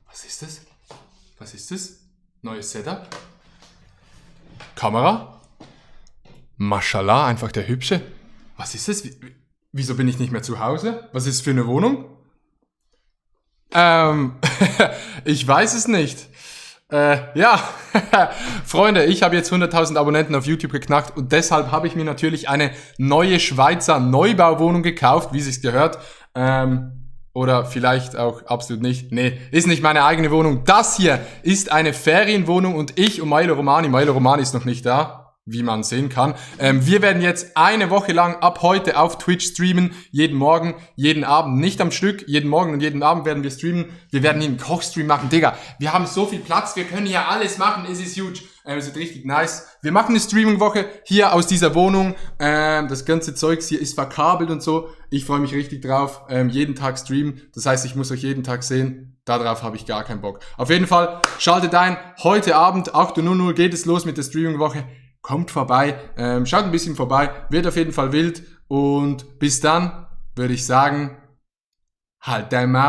Was ist das? Was ist das? Neues Setup? Kamera? Mashallah, einfach der Hübsche. Was ist das? Wieso bin ich nicht mehr zu Hause? Was ist es für eine Wohnung? Ich weiß es nicht. Ja, Freunde, ich habe jetzt 100.000 Abonnenten auf YouTube geknackt und deshalb habe ich mir natürlich eine neue Schweizer Neubauwohnung gekauft, wie es sich gehört. Oder vielleicht auch absolut nicht. Nee, ist nicht meine eigene Wohnung. Das hier ist eine Ferienwohnung und ich und Milo Romani ist noch nicht da, wie man sehen kann. Wir werden jetzt eine Woche lang ab heute auf Twitch streamen. Jeden Morgen, jeden Abend. Nicht am Stück. Jeden Morgen und jeden Abend werden wir streamen. Wir werden hier einen Kochstream machen. Digga, wir haben so viel Platz. Wir können hier alles machen. Es ist huge. Es wird richtig nice. Wir machen eine Streaming-Woche hier aus dieser Wohnung. Das ganze Zeugs hier ist verkabelt und so. Ich freue mich richtig drauf. Jeden Tag streamen. Das heißt, ich muss euch jeden Tag sehen. Darauf habe ich gar keinen Bock. Auf jeden Fall, schaltet ein. Heute Abend, 8:00 Uhr, geht es los mit der Streaming-Woche. Kommt vorbei, schaut ein bisschen vorbei, wird auf jeden Fall wild und bis dann würde ich sagen, halt dein Maul.